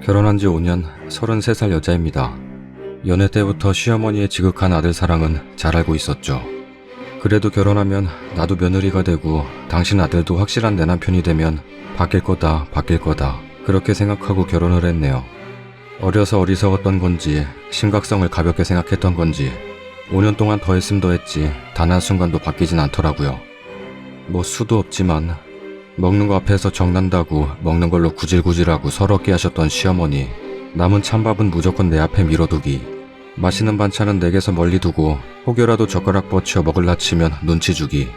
결혼한 지 5년, 33살 여자입니다. 연애 때부터 시어머니의 지극한 아들 사랑은 잘 알고 있었죠. 그래도 결혼하면 나도 며느리가 되고 당신 아들도 확실한 내 남편이 되면 바뀔 거다 그렇게 생각하고 결혼을 했네요. 어려서 어리석었던 건지 심각성을 가볍게 생각했던 건지 5년 동안 더 했음 더했지 단 한순간도 바뀌진 않더라고요. 뭐 수도 없지만 먹는 거 앞에서 정난다고 먹는 걸로 구질구질하고 서럽게 하셨던 시어머니, 남은 찬밥은 무조건 내 앞에 밀어두기, 맛있는 반찬은 내게서 멀리 두고 혹여라도 젓가락 뻗쳐 먹을라 치면 눈치 주기,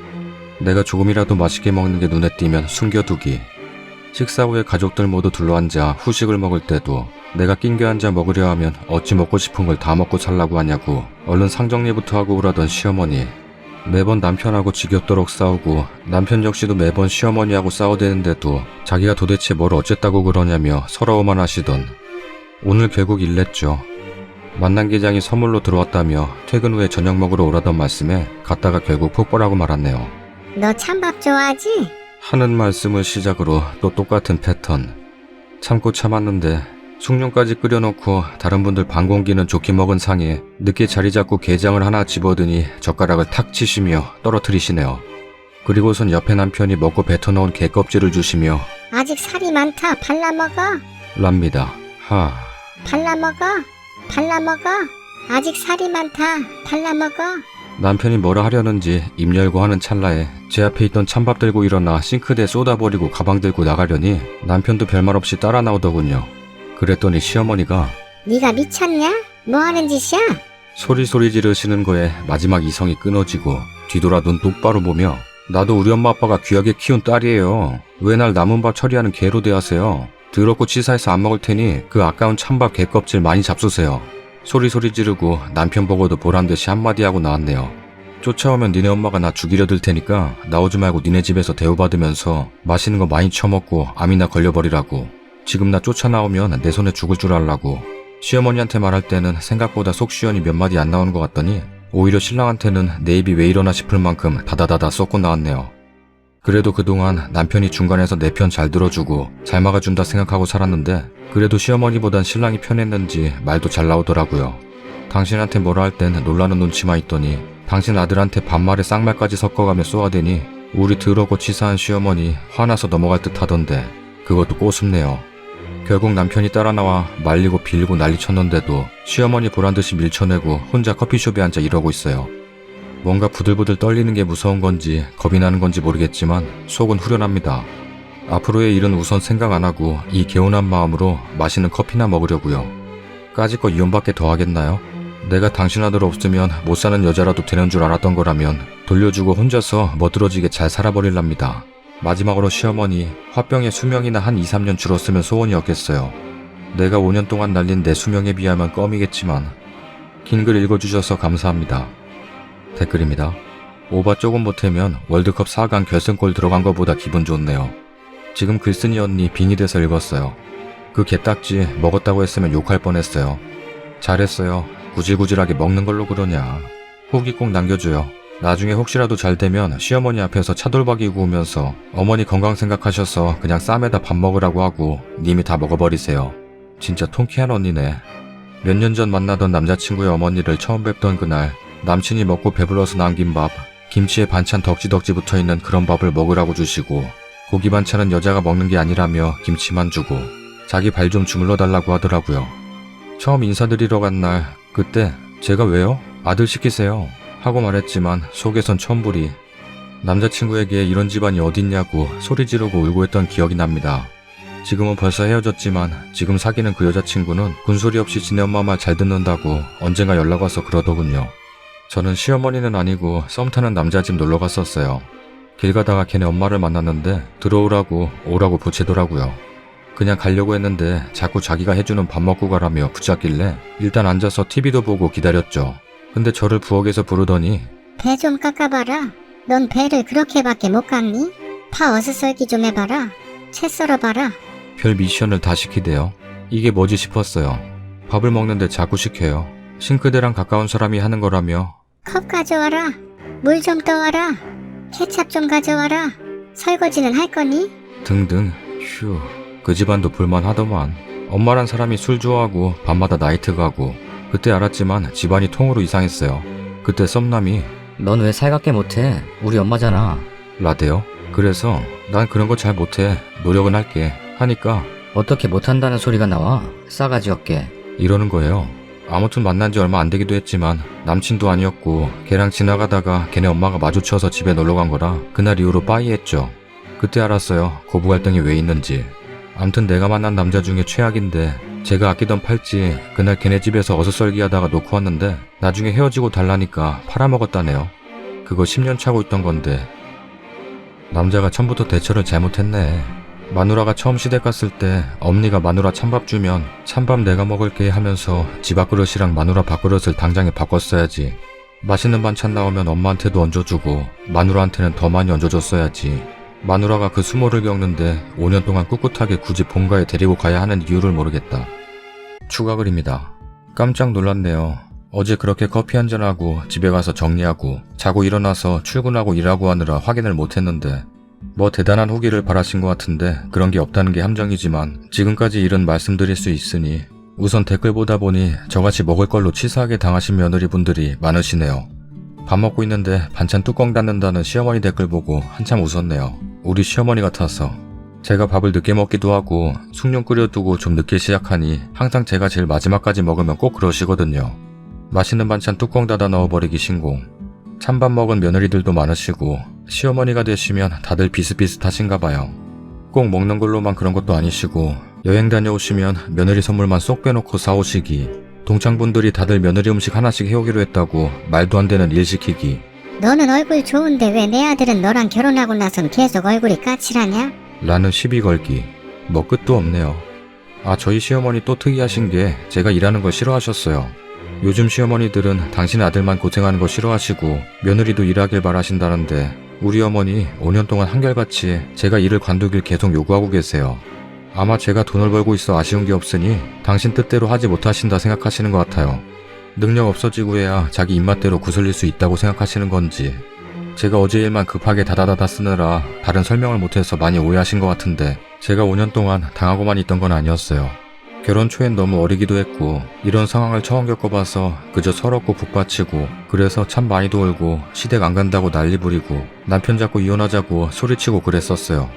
내가 조금이라도 맛있게 먹는 게 눈에 띄면 숨겨두기, 식사 후에 가족들 모두 둘러앉아 후식을 먹을 때도 내가 낑겨 앉아 먹으려 하면 어찌 먹고 싶은 걸 다 먹고 살라고 하냐고 얼른 상정리부터 하고 그러던 시어머니, 매번 남편하고 지겹도록 싸우고 남편 역시도 매번 시어머니하고 싸워대는데도 자기가 도대체 뭘 어쨌다고 그러냐며 서러워만 하시던 오늘 결국 일냈죠. 만난 게장이 선물로 들어왔다며 퇴근 후에 저녁 먹으러 오라던 말씀에 갔다가 결국 폭발하고 말았네요. 너 찬밥 좋아하지? 하는 말씀을 시작으로 또 똑같은 패턴. 참고 참았는데 숭늉까지 끓여놓고 다른 분들 반 공기는 좋게 먹은 상에 늦게 자리 잡고 게장을 하나 집어드니 젓가락을 탁 치시며 떨어뜨리시네요. 그리고선 옆에 남편이 먹고 뱉어놓은 게 껍질을 주시며 아직 살이 많다. 발라먹어. 랍니다. 발라먹어. 아직 살이 많다. 발라먹어. 남편이 뭐라 하려는지 입 열고 하는 찰나에 제 앞에 있던 찬밥 들고 일어나 싱크대에 쏟아버리고 가방 들고 나가려니 남편도 별말 없이 따라 나오더군요. 그랬더니 시어머니가 네가 미쳤냐? 뭐하는 짓이야? 소리 지르시는 거에 마지막 이성이 끊어지고 뒤돌아 눈 똑바로 보며 나도 우리 엄마 아빠가 귀하게 키운 딸이에요. 왜 날 남은 밥 처리하는 개로 대하세요? 더럽고 치사해서 안 먹을 테니 그 아까운 찬밥 개껍질 많이 잡수세요. 소리 지르고 남편 보고도 보란듯이 한마디 하고 나왔네요. 쫓아오면 니네 엄마가 나 죽이려 들 테니까 나오지 말고 니네 집에서 대우받으면서 맛있는 거 많이 처먹고 암이나 걸려버리라고. 지금 나 쫓아나오면 내 손에 죽을 줄 알라고. 시어머니한테 말할 때는 생각보다 속 시원이 몇 마디 안 나오는 것 같더니 오히려 신랑한테는 내 입이 왜 이러나 싶을 만큼 다다다다 쏟고 나왔네요. 그래도 그동안 남편이 중간에서 내 편 잘 들어주고 잘 막아준다 생각하고 살았는데 그래도 시어머니보단 신랑이 편했는지 말도 잘 나오더라고요. 당신한테 뭐라 할 땐 놀라는 눈치만 있더니 당신 아들한테 반말에 쌍말까지 섞어가며 쏘아대니 우리 더럽고 치사한 시어머니 화나서 넘어갈 듯 하던데 그것도 꼬숩네요. 결국 남편이 따라 나와 말리고 빌고 난리쳤는데도 시어머니 보란듯이 밀쳐내고 혼자 커피숍에 앉아 이러고 있어요. 뭔가 부들부들 떨리는 게 무서운 건지 겁이 나는 건지 모르겠지만 속은 후련합니다. 앞으로의 일은 우선 생각 안 하고 이 개운한 마음으로 맛있는 커피나 먹으려고요. 까짓거 이혼밖에 더 하겠나요? 내가 당신 아들 없으면 못 사는 여자라도 되는 줄 알았던 거라면 돌려주고 혼자서 멋들어지게 잘 살아버릴랍니다. 마지막으로 시어머니, 화병의 수명이나 한 2, 3년 줄었으면 소원이었겠어요. 내가 5년 동안 날린 내 수명에 비하면 껌이겠지만 긴 글 읽어주셔서 감사합니다. 댓글입니다. 오바 조금 보태면 월드컵 4강 결승골 들어간 것보다 기분 좋네요. 지금 글쓴이 언니 빙이 돼서 읽었어요. 그 개딱지 먹었다고 했으면 욕할 뻔했어요. 잘했어요. 구질구질하게 먹는 걸로 그러냐. 후기 꼭 남겨줘요. 나중에 혹시라도 잘 되면 시어머니 앞에서 차돌박이 구우면서 어머니 건강 생각하셔서 그냥 쌈에다 밥 먹으라고 하고 님이 다 먹어버리세요. 진짜 통쾌한 언니네. 몇 년 전 만나던 남자친구의 어머니를 처음 뵙던 그날 남친이 먹고 배불러서 남긴 밥, 김치에 반찬 덕지덕지 붙어있는 그런 밥을 먹으라고 주시고 고기 반찬은 여자가 먹는 게 아니라며 김치만 주고 자기 발 좀 주물러 달라고 하더라고요. 처음 인사드리러 간 날 그때 제가 왜요? 아들 시키세요. 하고 말했지만 속에선 천불이. 남자친구에게 이런 집안이 어딨냐고 소리 지르고 울고 했던 기억이 납니다. 지금은 벌써 헤어졌지만 지금 사귀는 그 여자친구는 군소리 없이 지네 엄마 말 잘 듣는다고 언젠가 연락 와서 그러더군요. 저는 시어머니는 아니고 썸 타는 남자 집 놀러 갔었어요. 길 가다가 걔네 엄마를 만났는데 들어오라고 오라고 부채더라고요. 그냥 가려고 했는데 자꾸 자기가 해주는 밥 먹고 가라며 붙잡길래 일단 앉아서 TV도 보고 기다렸죠. 근데 저를 부엌에서 부르더니 배 좀 깎아봐라. 넌 배를 그렇게밖에 못 깎니? 파 어슷썰기 좀 해봐라. 채 썰어봐라. 별 미션을 다 시키대요. 이게 뭐지 싶었어요. 밥을 먹는데 자꾸 시켜요. 싱크대랑 가까운 사람이 하는 거라며 컵 가져와라. 물 좀 떠와라. 케찹 좀 가져와라. 설거지는 할 거니? 등등. 휴, 그 집안도 볼만하더만. 엄마란 사람이 술 좋아하고 밤마다 나이트 가고 그때 알았지만 집안이 통으로 이상했어요. 그때 썸남이 넌 왜 살갑게 못해? 우리 엄마잖아. 라데요. 그래서 난 그런 거 잘 못해. 노력은 할게. 하니까 어떻게 못한다는 소리가 나와? 싸가지 없게. 이러는 거예요. 아무튼 만난 지 얼마 안 되기도 했지만 남친도 아니었고 걔랑 지나가다가 걔네 엄마가 마주쳐서 집에 놀러 간 거라 그날 이후로 빠이했죠. 그때 알았어요. 고부 갈등이 왜 있는지. 암튼 내가 만난 남자 중에 최악인데 제가 아끼던 팔찌 그날 걔네 집에서 어슷썰기 하다가 놓고 왔는데 나중에 헤어지고 달라니까 팔아먹었다네요. 그거 10년 차고 있던 건데 남자가 처음부터 대처를 잘못했네. 마누라가 처음 시댁 갔을 때 엄니가 마누라 찬밥 주면 찬밥 내가 먹을게 하면서 집 밥그릇이랑 마누라 밥그릇을 당장에 바꿨어야지. 맛있는 반찬 나오면 엄마한테도 얹어주고 마누라한테는 더 많이 얹어줬어야지. 마누라가 그 수모를 겪는데 5년 동안 꿋꿋하게 굳이 본가에 데리고 가야 하는 이유를 모르겠다. 추가 글입니다. 깜짝 놀랐네요. 어제 그렇게 커피 한잔하고 집에 가서 정리하고 자고 일어나서 출근하고 일하고 하느라 확인을 못했는데 뭐 대단한 후기를 바라신 것 같은데 그런 게 없다는 게 함정이지만 지금까지 일은 말씀드릴 수 있으니 우선 댓글 보다 보니 저같이 먹을 걸로 치사하게 당하신 며느리분들이 많으시네요. 밥 먹고 있는데 반찬 뚜껑 닫는다는 시어머니 댓글 보고 한참 웃었네요. 우리 시어머니 같아서. 제가 밥을 늦게 먹기도 하고 숭늉 끓여두고 좀 늦게 시작하니 항상 제가 제일 마지막까지 먹으면 꼭 그러시거든요. 맛있는 반찬 뚜껑 닫아 넣어버리기 신공. 찬밥 먹은 며느리들도 많으시고 시어머니가 되시면 다들 비슷비슷하신가 봐요. 꼭 먹는 걸로만 그런 것도 아니시고 여행 다녀오시면 며느리 선물만 쏙 빼놓고 사오시기, 동창분들이 다들 며느리 음식 하나씩 해오기로 했다고 말도 안 되는 일 시키기. 너는 얼굴 좋은데 왜 내 아들은 너랑 결혼하고 나선 계속 얼굴이 까칠하냐? 라는 시비 걸기. 뭐 끝도 없네요. 아, 저희 시어머니 또 특이하신 게 제가 일하는 걸 싫어하셨어요. 요즘 시어머니들은 당신 아들만 고생하는 거 싫어하시고 며느리도 일하길 바라신다는데 우리 어머니 5년 동안 한결같이 제가 일을 관두길 계속 요구하고 계세요. 아마 제가 돈을 벌고 있어 아쉬운 게 없으니 당신 뜻대로 하지 못하신다 생각하시는 것 같아요. 능력 없어지고 해야 자기 입맛대로 구슬릴 수 있다고 생각하시는 건지. 제가 어제 일만 급하게 다다다다 쓰느라 다른 설명을 못해서 많이 오해하신 것 같은데 제가 5년 동안 당하고만 있던 건 아니었어요. 결혼 초엔 너무 어리기도 했고 이런 상황을 처음 겪어봐서 그저 서럽고 북받치고 그래서 참 많이도 울고 시댁 안 간다고 난리 부리고 남편 잡고 이혼하자고 소리치고 그랬었어요.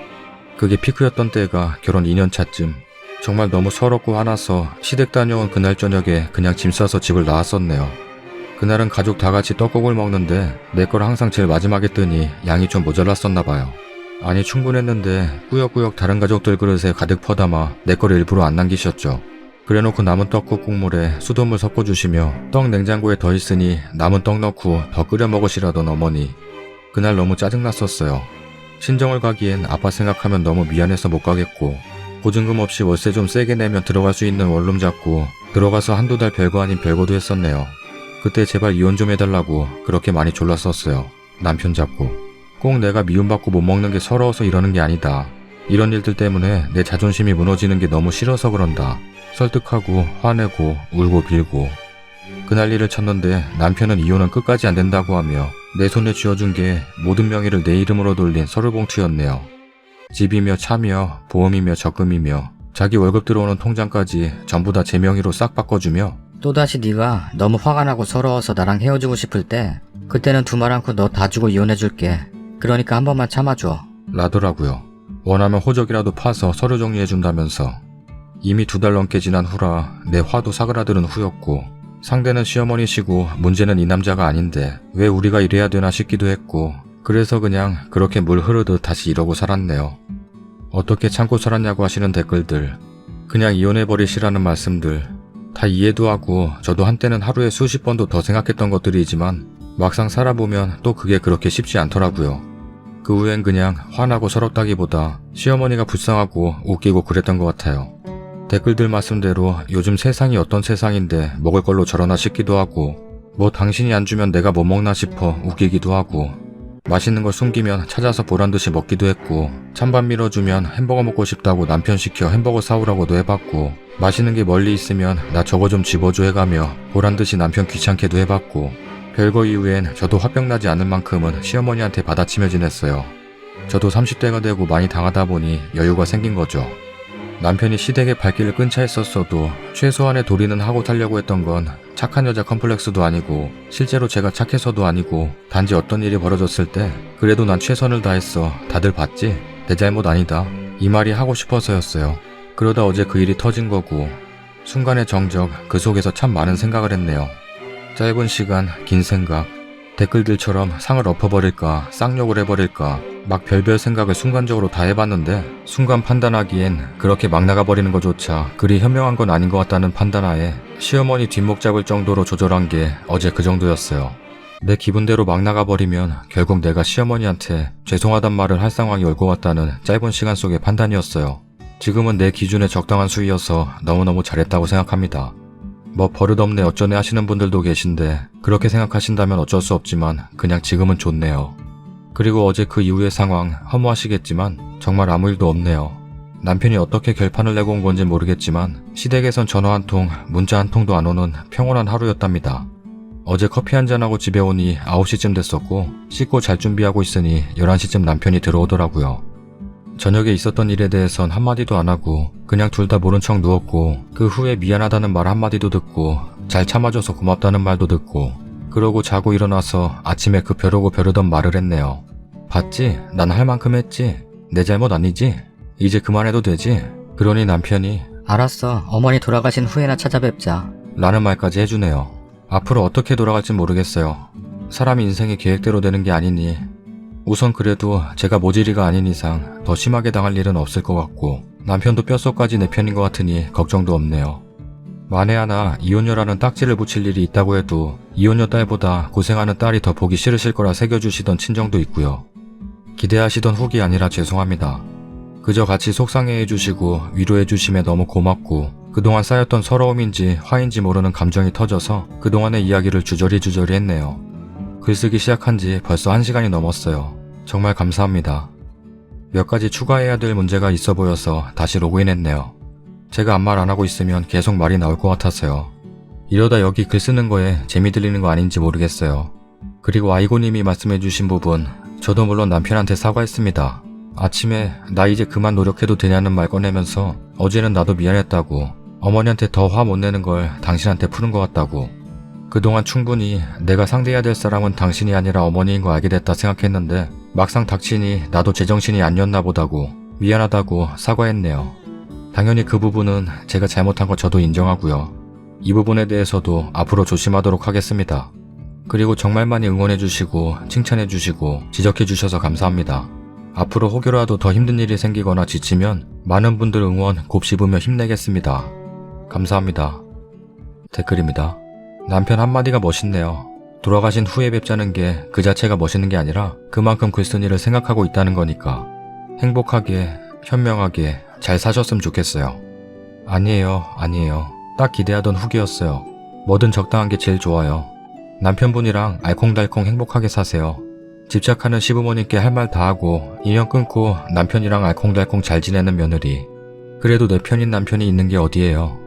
그게 피크였던 때가 결혼 2년 차쯤. 정말 너무 서럽고 화나서 시댁 다녀온 그날 저녁에 그냥 짐 싸서 집을 나왔었네요. 그날은 가족 다 같이 떡국을 먹는데 내 걸 항상 제일 마지막에 뜨니 양이 좀 모자랐었나 봐요. 아니 충분했는데 꾸역꾸역 다른 가족들 그릇에 가득 퍼담아 내 거를 일부러 안 남기셨죠. 그래놓고 남은 떡국 국물에 수돗물 섞어주시며 떡 냉장고에 더 있으니 남은 떡 넣고 더 끓여 먹으시라던 어머니. 그날 너무 짜증났었어요. 친정을 가기엔 아빠 생각하면 너무 미안해서 못 가겠고 보증금 없이 월세 좀 세게 내면 들어갈 수 있는 원룸 잡고 들어가서 한두 달 별거 아닌 별거도 했었네요. 그때 제발 이혼 좀 해달라고 그렇게 많이 졸랐었어요. 남편 잡고. 꼭 내가 미움받고 못 먹는 게 서러워서 이러는 게 아니다. 이런 일들 때문에 내 자존심이 무너지는 게 너무 싫어서 그런다. 설득하고 화내고 울고 빌고. 그날 일을 쳤는데 남편은 이혼은 끝까지 안 된다고 하며 내 손에 쥐어준 게 모든 명의를 내 이름으로 돌린 서류봉투였네요. 집이며 차며 보험이며 적금이며 자기 월급 들어오는 통장까지 전부 다 제 명의로 싹 바꿔주며 또다시 네가 너무 화가 나고 서러워서 나랑 헤어지고 싶을 때 그때는 두말 않고 너 다 주고 이혼해줄게. 그러니까 한 번만 참아줘. 라더라고요. 원하면 호적이라도 파서 서류 정리해준다면서. 이미 2달 넘게 지난 후라 내 화도 사그라드는 후였고 상대는 시어머니시고 문제는 이 남자가 아닌데 왜 우리가 이래야 되나 싶기도 했고 그래서 그냥 그렇게 물 흐르듯 다시 이러고 살았네요. 어떻게 참고 살았냐고 하시는 댓글들, 그냥 이혼해버리시라는 말씀들 다 이해도 하고 저도 한때는 하루에 수십 번도 더 생각했던 것들이지만 막상 살아보면 또 그게 그렇게 쉽지 않더라고요. 그 후엔 그냥 화나고 서럽다기보다 시어머니가 불쌍하고 웃기고 그랬던 것 같아요. 댓글들 말씀대로 요즘 세상이 어떤 세상인데 먹을 걸로 저러나 싶기도 하고 뭐 당신이 안 주면 내가 뭐 먹나 싶어 웃기기도 하고 맛있는 걸 숨기면 찾아서 보란듯이 먹기도 했고 찬밥 밀어주면 햄버거 먹고 싶다고 남편 시켜 햄버거 사오라고도 해봤고 맛있는 게 멀리 있으면 나 저거 좀 집어줘 해가며 보란듯이 남편 귀찮게도 해봤고 별거 이후엔 저도 화병 나지 않는 만큼은 시어머니한테 받아치며 지냈어요. 저도 30대가 되고 많이 당하다 보니 여유가 생긴 거죠. 남편이 시댁의 발길을 끊자 했었어도 최소한의 도리는 하고 살려고 했던 건 착한 여자 컴플렉스도 아니고 실제로 제가 착해서도 아니고 단지 어떤 일이 벌어졌을 때 그래도 난 최선을 다했어. 다들 봤지? 내 잘못 아니다. 이 말이 하고 싶어서였어요. 그러다 어제 그 일이 터진 거고 순간의 정적 그 속에서 참 많은 생각을 했네요. 짧은 시간, 긴 생각. 댓글들처럼 상을 엎어버릴까, 쌍욕을 해버릴까 막 별별 생각을 순간적으로 다 해봤는데 순간 판단하기엔 그렇게 막 나가버리는 것조차 그리 현명한 건 아닌 것 같다는 판단하에 시어머니 뒷목 잡을 정도로 조절한 게 어제 그 정도였어요. 내 기분대로 막 나가버리면 결국 내가 시어머니한테 죄송하단 말을 할 상황이 올 것 같다는 짧은 시간 속의 판단이었어요. 지금은 내 기준에 적당한 수위여서 너무너무 잘했다고 생각합니다. 뭐 버릇없네 어쩌네 하시는 분들도 계신데 그렇게 생각하신다면 어쩔 수 없지만 그냥 지금은 좋네요. 그리고 어제 그 이후의 상황 허무하시겠지만 정말 아무 일도 없네요. 남편이 어떻게 결판을 내고 온 건지 모르겠지만 시댁에선 전화 한 통, 문자 한 통도 안 오는 평온한 하루였답니다. 어제 커피 한잔하고 집에 오니 9시쯤 됐었고 씻고 잘 준비하고 있으니 11시쯤 남편이 들어오더라고요. 저녁에 있었던 일에 대해선 한마디도 안 하고 그냥 둘 다 모른 척 누웠고 그 후에 미안하다는 말 한마디도 듣고 잘 참아줘서 고맙다는 말도 듣고 그러고 자고 일어나서 아침에 그 벼르고 벼르던 말을 했네요. 봤지? 난 할 만큼 했지? 내 잘못 아니지? 이제 그만해도 되지? 그러니 남편이 알았어. 어머니 돌아가신 후에나 찾아뵙자. 라는 말까지 해주네요. 앞으로 어떻게 돌아갈지 모르겠어요. 사람 인생이 계획대로 되는 게 아니니 우선 그래도 제가 모질이가 아닌 이상 더 심하게 당할 일은 없을 것 같고 남편도 뼛속까지 내 편인 것 같으니 걱정도 없네요. 만에 하나 이혼녀라는 딱지를 붙일 일이 있다고 해도 이혼녀 딸보다 고생하는 딸이 더 보기 싫으실 거라 새겨주시던 친정도 있고요. 기대하시던 훅이 아니라 죄송합니다. 그저 같이 속상해해 주시고 위로해 주심에 너무 고맙고 그동안 쌓였던 서러움인지 화인지 모르는 감정이 터져서 그동안의 이야기를 주저리 했네요. 글쓰기 시작한 지 벌써 1시간이 넘었어요. 정말 감사합니다. 몇 가지 추가해야 될 문제가 있어 보여서 다시 로그인했네요. 제가 아무 말 안 하고 있으면 계속 말이 나올 것 같아서요. 이러다 여기 글 쓰는 거에 재미 들리는 거 아닌지 모르겠어요. 그리고 아이고님이 말씀해주신 부분 저도 물론 남편한테 사과했습니다. 아침에 나 이제 그만 노력해도 되냐는 말 꺼내면서 어제는 나도 미안했다고 어머니한테 더 화 못 내는 걸 당신한테 푸는 것 같다고 그동안 충분히 내가 상대해야 될 사람은 당신이 아니라 어머니인 거 알게 됐다 생각했는데 막상 닥치니 나도 제정신이 아니었나 보다고 미안하다고 사과했네요. 당연히 그 부분은 제가 잘못한 거 저도 인정하고요. 이 부분에 대해서도 앞으로 조심하도록 하겠습니다. 그리고 정말 많이 응원해주시고 칭찬해주시고 지적해주셔서 감사합니다. 앞으로 혹여라도 더 힘든 일이 생기거나 지치면 많은 분들 응원 곱씹으며 힘내겠습니다. 감사합니다. 댓글입니다. 남편 한마디가 멋있네요. 돌아가신 후에 뵙자는 게 그 자체가 멋있는 게 아니라 그만큼 글쓴이를 생각하고 있다는 거니까 행복하게 현명하게 잘 사셨으면 좋겠어요. 아니에요. 딱 기대하던 훅이었어요. 뭐든 적당한 게 제일 좋아요. 남편분이랑 알콩달콩 행복하게 사세요. 집착하는 시부모님께 할 말 다 하고 인연 끊고 남편이랑 알콩달콩 잘 지내는 며느리. 그래도 내 편인 남편이 있는 게 어디예요.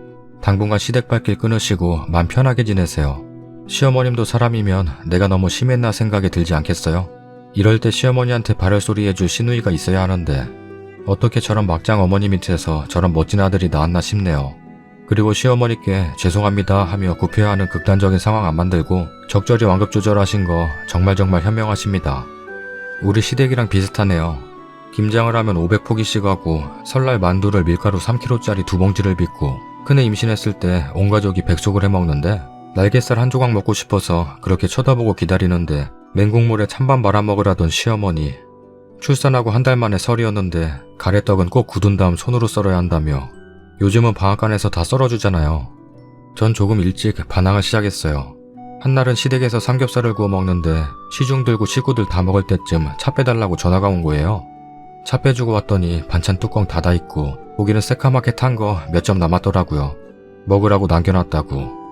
당분간 시댁 발길 끊으시고 맘 편하게 지내세요. 시어머님도 사람이면 내가 너무 심했나 생각이 들지 않겠어요? 이럴 때 시어머니한테 발열소리 해줄 시누이가 있어야 하는데 어떻게 저런 막장 어머니 밑에서 저런 멋진 아들이 나왔나 싶네요. 그리고 시어머니께 죄송합니다 하며 굽혀야 하는 극단적인 상황 안 만들고 적절히 완급 조절하신 거 정말 현명하십니다. 우리 시댁이랑 비슷하네요. 김장을 하면 500포기씩 하고 설날 만두를 밀가루 3kg짜리 2봉지를 빚고 큰애 임신했을 때 온 가족이 백숙을 해먹는데 날갯살 한 조각 먹고 싶어서 그렇게 쳐다보고 기다리는데 맹국물에 찬밥 말아먹으라던 시어머니. 출산하고 한 달 만에 설이었는데 가래떡은 꼭 굳은 다음 손으로 썰어야 한다며 요즘은 방앗간에서 다 썰어주잖아요. 전 조금 일찍 반항을 시작했어요. 한날은 시댁에서 삼겹살을 구워 먹는데 시중 들고 식구들 다 먹을 때쯤 차 빼달라고 전화가 온 거예요. 차 빼주고 왔더니 반찬 뚜껑 닫아있고 고기는 새카맣게 탄 거 몇 점 남았더라고요. 먹으라고 남겨놨다고.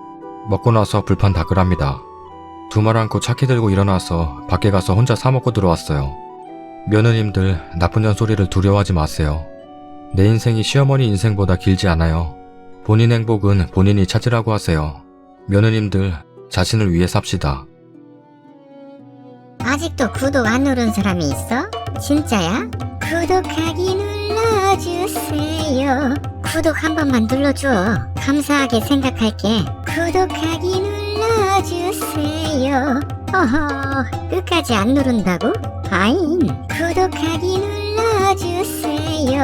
먹고 나서 불판 닦으랍니다. 두 말 않고 차키 들고 일어나서 밖에 가서 혼자 사 먹고 들어왔어요. 며느님들 나쁜 년소리를 두려워하지 마세요. 내 인생이 시어머니 인생보다 길지 않아요. 본인 행복은 본인이 찾으라고 하세요. 며느님들 자신을 위해 삽시다. 아직도 구독 안 누른 사람이 있어? 진짜야? 구독하기 눌러. 눌러주세요. 구독 한 번만 눌러줘. 감사하게 생각할게. 구독하기 눌러주세요. 어허, 끝까지 안 누른다고? 아잉. 구독하기 눌러주세요.